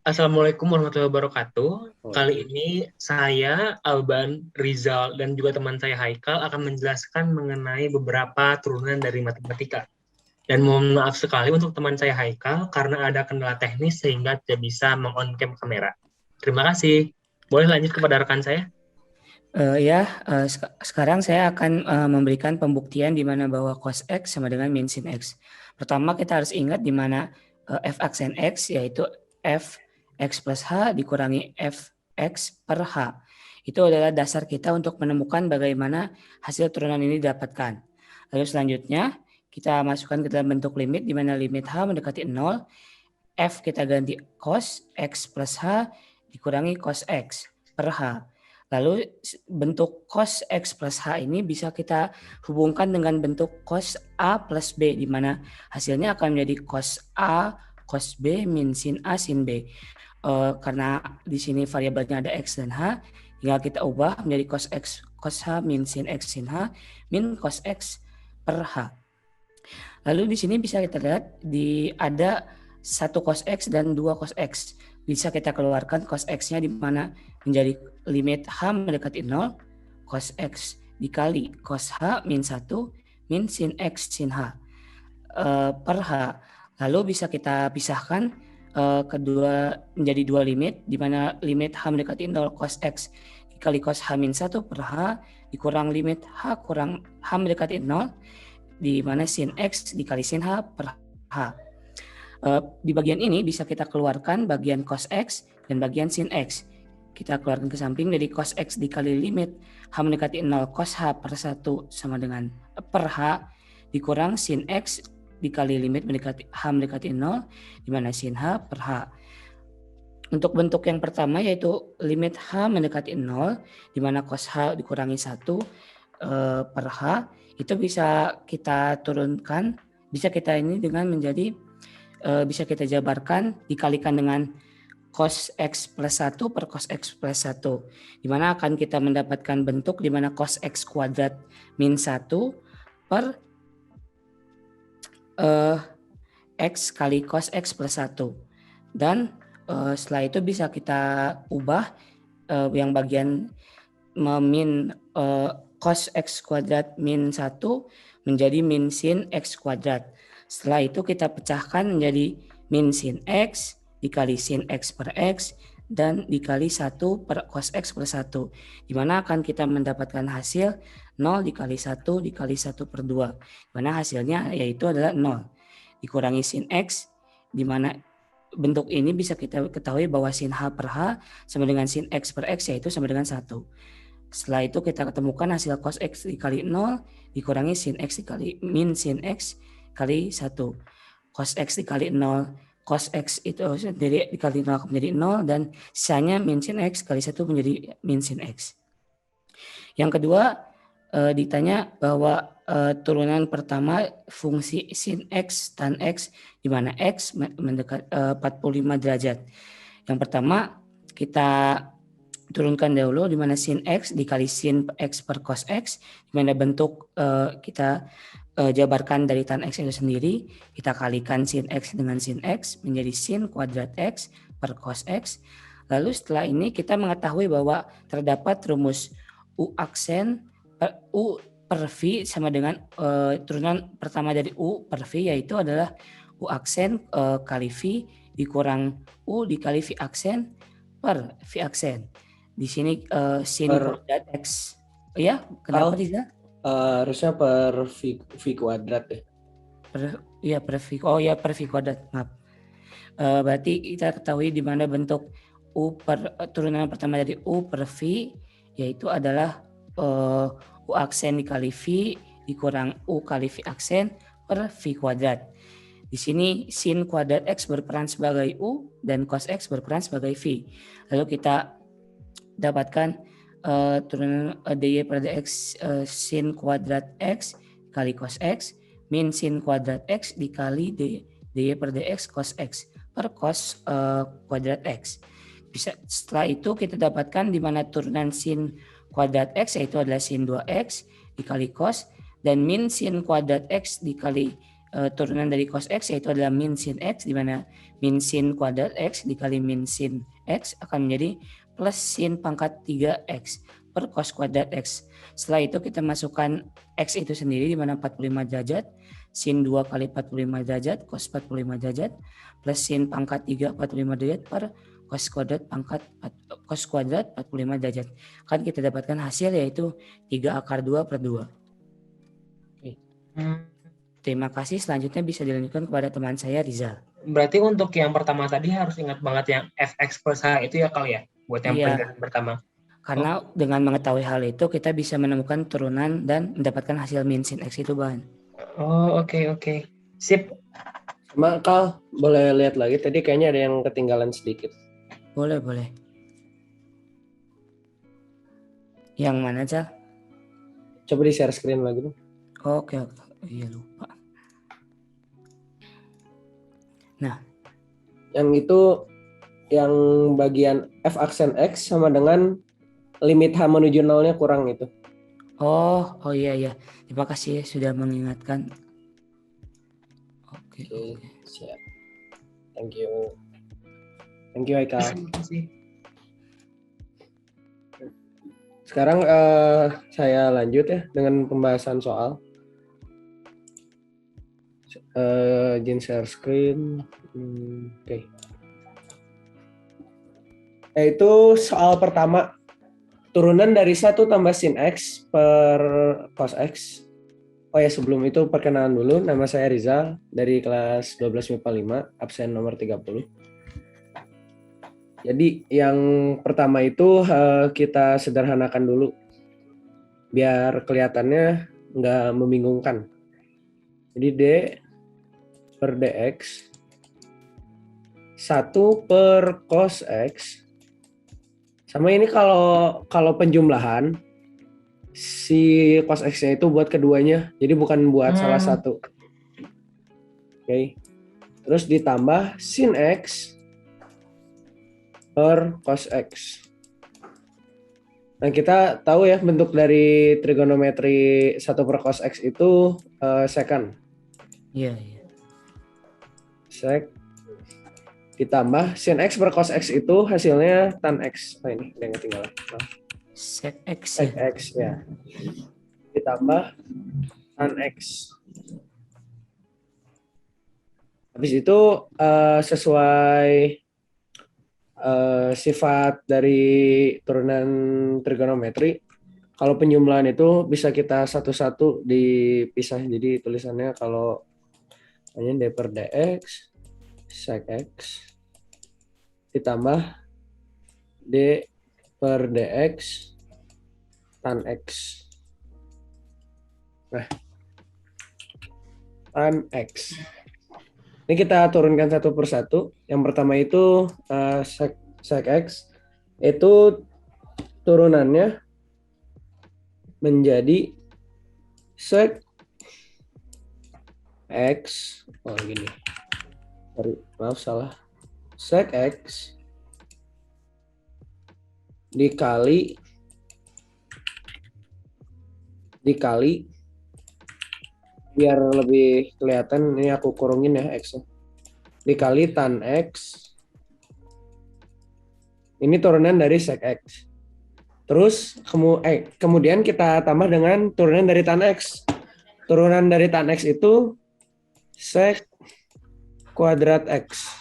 Assalamualaikum warahmatullahi wabarakatuh. Kali Waalaikumsalam. ini saya, Alban, Rizal, dan juga teman saya Haikal akan menjelaskan mengenai beberapa turunan dari matematika. Dan mohon maaf sekali untuk teman saya Haikal karena ada kendala teknis sehingga tidak bisa meng-on cam kamera. Terima kasih. Boleh lanjut kepada rekan saya? Sekarang saya akan memberikan pembuktian di mana bahwa cos X sama dengan min sin X. Pertama kita harus ingat di mana f aksen X yaitu f X plus H dikurangi f X per H. Itu adalah dasar kita untuk menemukan bagaimana hasil turunan ini didapatkan. Lalu selanjutnya kita masukkan ke dalam bentuk limit di mana limit H mendekati 0, f kita ganti cos X plus H dikurangi cos X per H. Lalu bentuk cos X plus H ini bisa kita hubungkan dengan bentuk cos A plus B, di mana hasilnya akan menjadi cos A cos B min sin A sin B. Karena di sini variabelnya ada X dan H, tinggal kita ubah menjadi cos X cos H min sin X sin H min cos X per H. Lalu di sini bisa kita lihat ada 1 cos X dan 2 cos X. Bisa kita keluarkan cos X-nya di mana menjadi limit H mendekati 0, cos X dikali cos H min 1 min sin X sin H per H. Lalu bisa kita pisahkan kedua menjadi dua limit, di mana limit H mendekati 0 cos X dikali cos H min 1 per H dikurang limit H kurang H mendekati 0, di mana sin X dikali sin H per H. Di bagian ini bisa kita keluarkan bagian cos X dan bagian sin X. Kita keluarkan ke samping dari cos X dikali limit H mendekati 0 cos H per 1 sama dengan per H dikurang sin X dikali limit H mendekati 0 di mana sin H per H. Untuk bentuk yang pertama yaitu limit H mendekati 0 di mana cos H dikurangi 1 per H, itu bisa kita turunkan, bisa kita ini dengan menjadi bisa kita jabarkan dikalikan dengan cos X plus 1 per cos X plus 1. Di mana akan kita mendapatkan bentuk di mana cos X kuadrat min 1 per X kali cos X plus 1. Dan setelah itu bisa kita ubah yang bagian min cos X kuadrat min 1 menjadi min sin X kuadrat. Setelah itu kita pecahkan menjadi min sin X dikali sin X per X dan dikali 1 per cos X per 1. Di mana akan kita mendapatkan hasil 0 dikali 1 dikali 1 per 2. Di mana hasilnya yaitu adalah 0. Dikurangi sin X, di mana bentuk ini bisa kita ketahui bahwa sin H per H sama dengan sin X per X yaitu sama dengan 1. Setelah itu kita ketemukan hasil cos X dikali 0 dikurangi sin X dikali min sin X kali 1. Cos X dikali 0, cos X itu sendiri dikali 0 menjadi 0 dan sisanya min sin X kali 1 menjadi min sin X. Yang kedua ditanya bahwa turunan pertama fungsi sin X tan X di mana X mendekat 45 derajat. Yang pertama kita turunkan dahulu di mana sin X dikali sin X per cos X, di mana bentuk kita jabarkan dari tan X itu sendiri, kita kalikan sin X dengan sin X menjadi sin kuadrat X per cos X. Lalu setelah ini kita mengetahui bahwa terdapat rumus U aksen U per V sama dengan turunan pertama dari U per V yaitu adalah U aksen kali V dikurang U dikali V aksen per V aksen. Di sini sin kuadrat X. Ya, kenapa tidak? Harusnya per V kuadrat ya. Per V. Oh ya, per V kuadrat. Maaf. Berarti kita ketahui di mana bentuk U per turunan pertama dari U per V yaitu adalah U aksen dikali V dikurang U kali V aksen per V kuadrat. Di sini sin kuadrat X berperan sebagai U dan cos X berperan sebagai V. Lalu kita dapatkan turunan dy per dx sin kuadrat X kali cos X min sin kuadrat X dikali dy per dx cos X per cos kuadrat X. Setelah itu kita dapatkan di mana turunan sin kuadrat X yaitu adalah sin 2X dikali cos dan min sin kuadrat X dikali turunan dari cos X yaitu adalah min sin X, di mana min sin kuadrat X dikali min sin X akan menjadi plus sin pangkat 3X per cos kuadrat X. Setelah itu kita masukkan X itu sendiri, di mana 45 derajat, sin 2 kali 45 derajat, cos 45 derajat, plus sin pangkat 3 45 derajat per cos kuadrat 45 derajat. Akan kita dapatkan hasil yaitu 3 akar 2 per 2. Terima kasih. Selanjutnya bisa dilanjutkan kepada teman saya Rizal. Berarti untuk yang pertama tadi harus ingat banget yang fx plus h itu ya kali ya, buat yang penjelasan pertama. Karena dengan mengetahui hal itu kita bisa menemukan turunan dan mendapatkan hasil min sin X itu, Ban. Oh, oke. Sip. Sama Kal, boleh lihat lagi, tadi kayaknya ada yang ketinggalan sedikit. Boleh. Yang mana, Cal? Coba di share screen lagi dong. Oke. Iya, lupa. Nah, yang itu yang bagian f aksen X sama dengan limit H menuju 0-nya kurang itu. Oh iya. Terima kasih sudah mengingatkan. Oke. Siap. Thank you Haikal. Terima kasih. Sekarang saya lanjut ya dengan pembahasan soal. Izin share screen. Oke. Yaitu soal pertama. Turunan dari 1 tambah sin X per cos X. Oh ya, sebelum itu perkenalan dulu. Nama saya Rizal dari kelas 12 MIPA 5, absen nomor 30. Jadi yang pertama itu kita sederhanakan dulu. Biar kelihatannya nggak membingungkan. Jadi D per dx 1 per cos X. Sama ini kalau penjumlahan si cos X-nya itu buat keduanya. Jadi bukan buat salah satu. Oke. Terus ditambah sin X per cos X. Nah, kita tahu ya bentuk dari trigonometri 1 per cos X itu secant. Iya. Sek ditambah sin X per cos X itu hasilnya tan X. Oh, ini yang ketinggalan. Sec X. Sec X ya. Ditambah tan X. Habis itu sesuai sifat dari turunan trigonometri, kalau penjumlahan itu bisa kita satu-satu dipisah. Jadi tulisannya kalau hanya D per dx sec X ditambah D per dx tan X. Nah, tan X. Ini kita turunkan satu persatu. Yang pertama itu sec X itu turunannya menjadi sec X. Oh gini. Maaf salah. Sec X dikali biar lebih kelihatan, ini aku kurungin ya X-nya. Dikali tan X. Ini turunan dari sec X. Terus kemudian kita tambah dengan turunan dari tan X. Turunan dari tan X itu sec kuadrat X.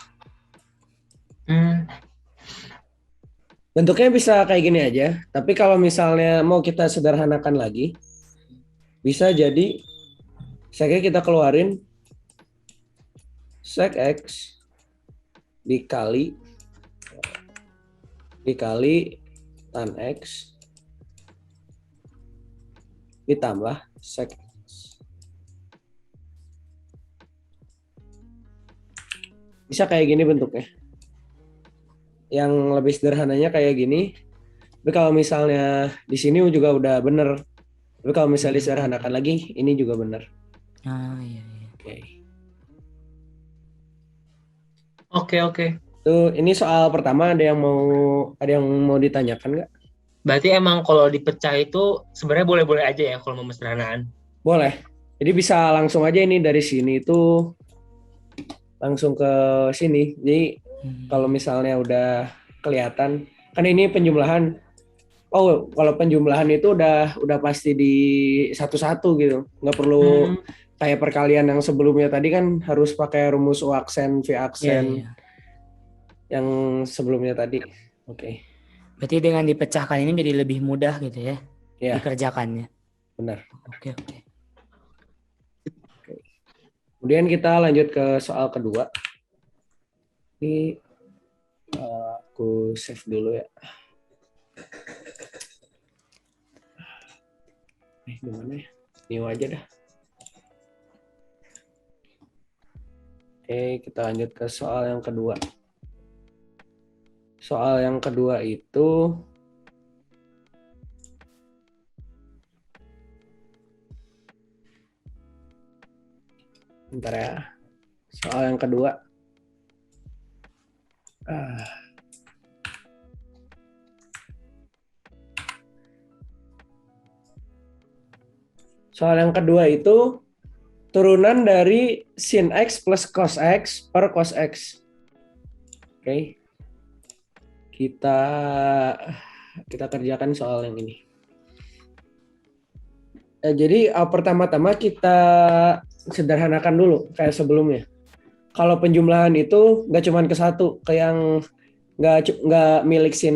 Bentuknya bisa kayak gini aja. Tapi kalau misalnya mau kita sederhanakan lagi, bisa jadi secnya kita keluarin sec X dikali tan X ditambah sec X. Bisa kayak gini bentuknya. Yang lebih sederhananya kayak gini. Tapi kalau misalnya di sini juga udah bener. Tapi kalau misalnya disederhanakan lagi, ini juga bener. Iya. Oke. Tuh, ini soal pertama ada yang mau ditanyakan nggak? Berarti emang kalau dipecah itu sebenarnya boleh-boleh aja ya kalau mau sederhanaan. Boleh. Jadi bisa langsung aja ini dari sini itu langsung ke sini. Jadi kalau misalnya udah kelihatan, kan ini penjumlahan. Oh, kalau penjumlahan itu udah pasti di satu-satu gitu. Nggak perlu kayak perkalian yang sebelumnya tadi kan harus pakai rumus U aksen, V Iya, aksen iya. yang sebelumnya tadi. Oke. Berarti dengan dipecahkan ini jadi lebih mudah gitu ya Ya, dikerjakannya. benar. Oke. Kemudian kita lanjut ke soal kedua. Ini aku save dulu ya. Gimana ya? New aja dah. Oke, kita lanjut ke soal yang kedua. Soal yang kedua itu bentar ya. Soal yang kedua. Soal yang kedua itu turunan dari sin X plus cos X per cos X. Oke. Kita kerjakan soal yang ini. Jadi pertama-tama kita sederhanakan dulu kayak sebelumnya. Kalau penjumlahan itu nggak cuma ke satu, ke yang nggak milik sin.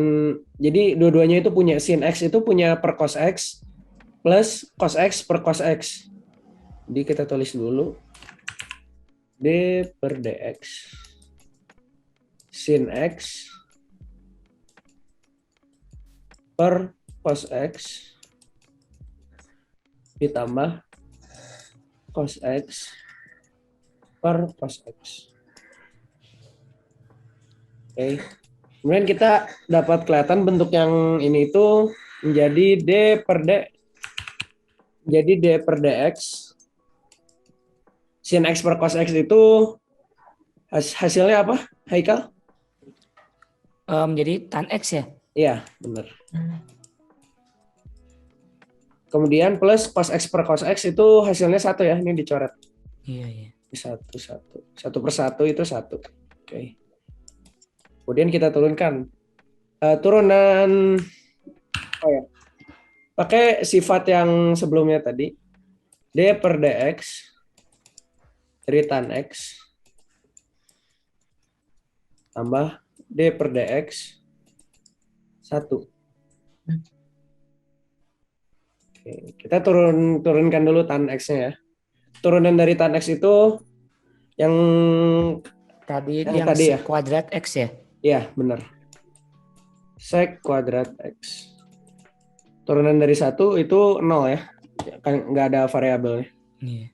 Jadi dua-duanya itu punya sin X itu punya per cos X plus cos X per cos X. Jadi kita tulis dulu D per DX sin X per cos X ditambah cos X per cos X. Oke. Kemudian kita dapat kelihatan bentuk yang ini itu menjadi D per D. Jadi D per DX sin X per cos X itu hasilnya apa, Haikal? Jadi tan X ya? Iya, benar. Kemudian plus cos X per cos X itu hasilnya 1 ya, ini dicoret. Iya. 1 per 1 itu 1. Oke. Kemudian kita turunkan. Turunan pakai sifat yang sebelumnya tadi. D per DX dari tan X tambah D per DX 1. Oke, kita turunkan dulu tan X-nya ya. Turunan dari tan X itu yang Tadi yang yang tadi ya? sek kuadrat X ya? Iya, benar. Sek kuadrat X. Turunan dari 1 itu 0 ya. Kan nggak ada variabelnya. Iya.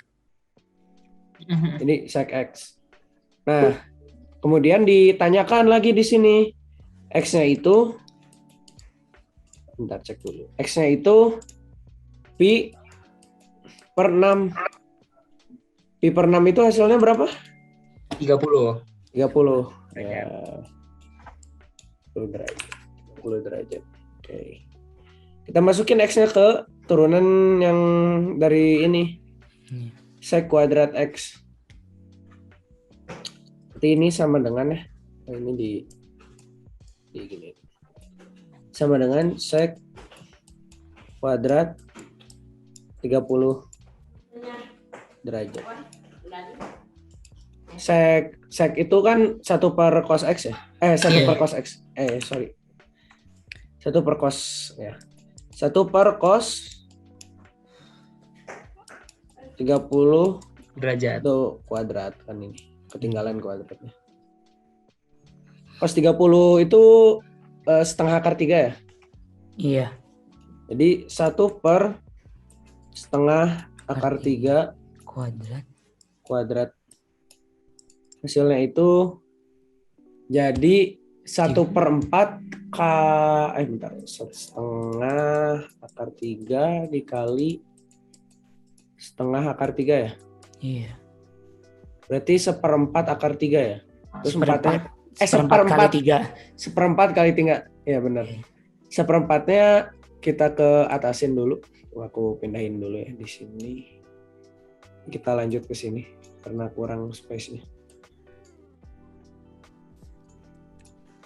Ini sek X. Nah, kemudian ditanyakan lagi di sini. X-nya itu, bentar cek dulu. X-nya itu pi per 6. Pi per 6 itu hasilnya berapa? 30. 30. Ya. 30 derajat. Oke. Kita masukin X-nya ke turunan yang dari ini. Sek kuadrat X. Berarti ini sama dengan ya. Ini di gini. Sama dengan sek kuadrat 30 derajat. Sek itu kan 1 per cos X ya? 1 per cos X. Sorry. 1 per cos ya. 1 per cos 30 derajat. Itu kuadrat kan ini. Ketinggalan kuadratnya. Cos 30 itu setengah akar 3 ya? Iya. Jadi 1 per setengah akar 3 kuadrat. Hasilnya itu jadi 1/4 bentar. Setengah akar 3 dikali setengah akar 3 ya? Iya. Berarti 1/4 akar 3 ya? Terus 4-nya seperempat kali 3. 1/4 kali 3. Ya benar. 1/4-nya kita ke atasin dulu. Aku pindahin dulu ya di sini. kita lanjut ke sini karena kurang space-nya.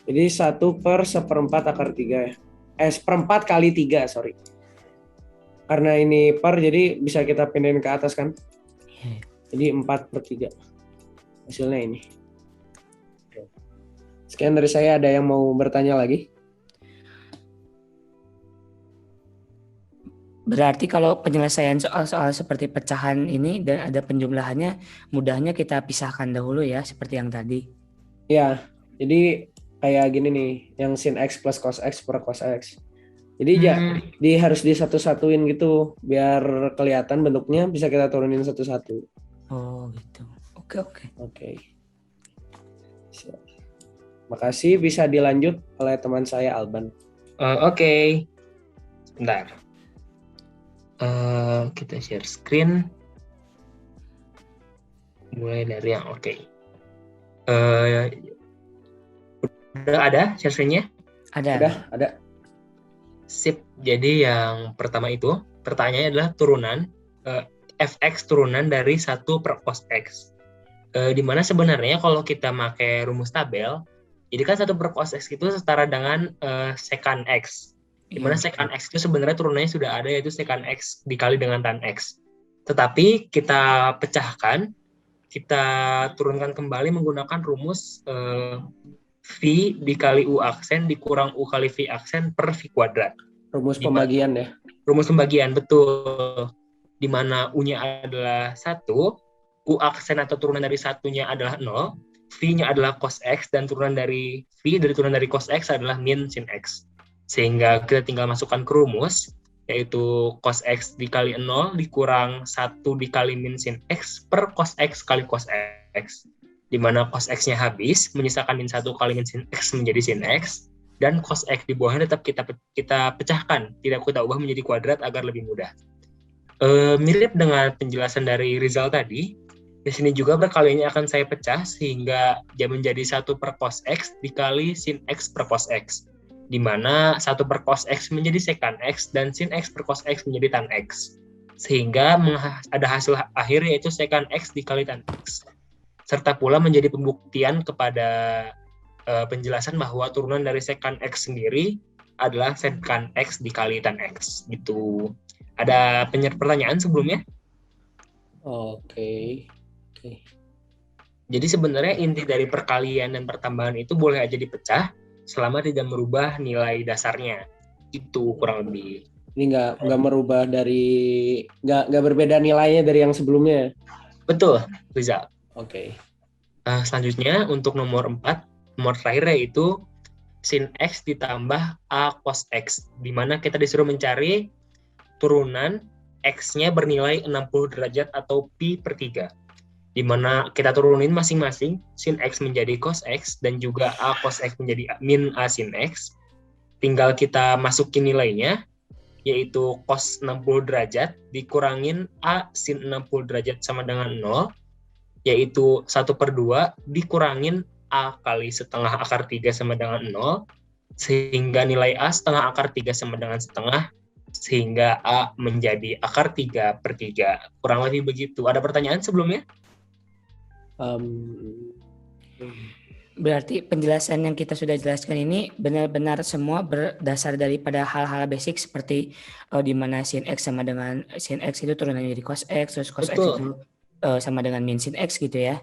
Jadi 1/1/4 akar 3 ya. 1/4 kali 3, sorry. Karena ini per, jadi bisa kita pindahin ke atas kan. Iya. Jadi 4/3. Hasilnya ini. Sekian dari saya, ada yang mau bertanya lagi? Berarti kalau penyelesaian soal-soal seperti pecahan ini dan ada penjumlahannya, mudahnya kita pisahkan dahulu ya, seperti yang tadi. Ya, jadi kayak gini nih, yang sin X plus cos X per cos X. Jadi harus disatu-satuin gitu, biar kelihatan bentuknya, bisa kita turunin satu-satu. Oh gitu. Oke. Oke. Makasih, bisa dilanjut oleh teman saya Alban. Oke. Sebentar. Kita share screen. Mulai dari yang oke. Udah ada share screen-nya? Ada. Sip. Jadi yang pertama itu, pertanyaannya adalah turunan fx turunan dari 1 per cos x. Di mana sebenarnya kalau kita pakai rumus tabel, jadi kan 1 per cos x itu setara dengan secant x. Di mana secant x itu sebenarnya turunannya sudah ada, yaitu secant x dikali dengan tan x. Tetapi kita pecahkan, kita turunkan kembali menggunakan rumus V dikali U aksen dikurang U kali V aksen per V kuadrat. Rumus pembagian ya? Rumus pembagian, betul. Di mana U-nya adalah 1, U aksen atau turunan dari satunya adalah 0, V-nya adalah cos X, dan turunan dari cos X adalah min sin X. Sehingga kita tinggal masukkan ke rumus, yaitu cos X dikali 0 dikurang 1 dikali min sin X per cos X kali cos X. Di mana cos X-nya habis, menyisakan min 1 kali min sin X menjadi sin X, dan cos X di bawahnya tetap kita pecahkan, tidak kita ubah menjadi kuadrat agar lebih mudah. Mirip dengan penjelasan dari Rizal tadi, di sini juga berkalinya akan saya pecah sehingga dia menjadi 1 per cos X dikali sin X per cos X. Di mana 1 per cos X menjadi secant X dan sin X per cos X menjadi tan X. Sehingga ada hasil akhir yaitu secant X dikali tan X. Serta pula menjadi pembuktian kepada penjelasan bahwa turunan dari secant X sendiri adalah secant X dikali tan X. Gitu. Ada pertanyaan sebelumnya? Oke. Jadi sebenarnya inti dari perkalian dan pertambahan itu boleh aja dipecah selama tidak merubah nilai dasarnya. Itu kurang lebih. Ini nggak merubah dari, nggak berbeda nilainya dari yang sebelumnya. Betul, Rizal. Oke. Selanjutnya untuk nomor 4, nomor terakhir yaitu sin X ditambah A cos X, di mana kita disuruh mencari turunan X-nya bernilai 60 derajat atau pi per 3. Di mana kita turunin masing-masing sin X menjadi cos X dan juga A cos X menjadi min A sin X. Tinggal kita masukin nilainya, yaitu cos 60 derajat dikurangin A sin 60 derajat sama dengan 0, yaitu 1/2 dikurangin A kali setengah akar 3 sama dengan 0, sehingga nilai A setengah akar 3 sama dengan setengah, sehingga A menjadi akar 3/3. Kurang lebih begitu. Ada pertanyaan sebelumnya? Berarti penjelasan yang kita sudah jelaskan ini benar-benar semua berdasar daripada hal-hal basic seperti di mana sin X sama dengan sin X itu turunannya jadi cos X, terus cos Betul. X itu sama dengan min sin X gitu ya?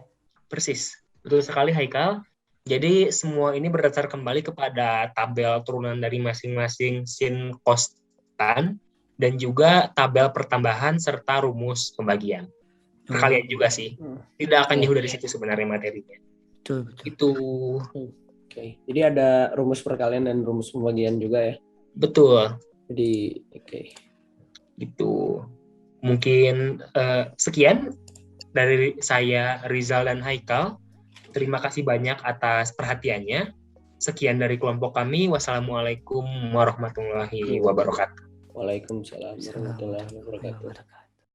Persis. Betul sekali, Haikal. Jadi semua ini berdasar kembali kepada tabel turunan dari masing-masing sin, cos, tan, dan juga tabel pertambahan serta rumus pembagian. Perkalian juga sih. Tidak akan jauh dari situ sebenarnya materinya. Betul. Itu. Oke. Jadi ada rumus perkalian dan rumus pembagian juga ya? Betul. Jadi, oke. Itu. Mungkin sekian dari saya, Rizal dan Haikal. Terima kasih banyak atas perhatiannya. Sekian dari kelompok kami. Wassalamualaikum warahmatullahi wabarakatuh. Waalaikumsalam warahmatullahi wabarakatuh.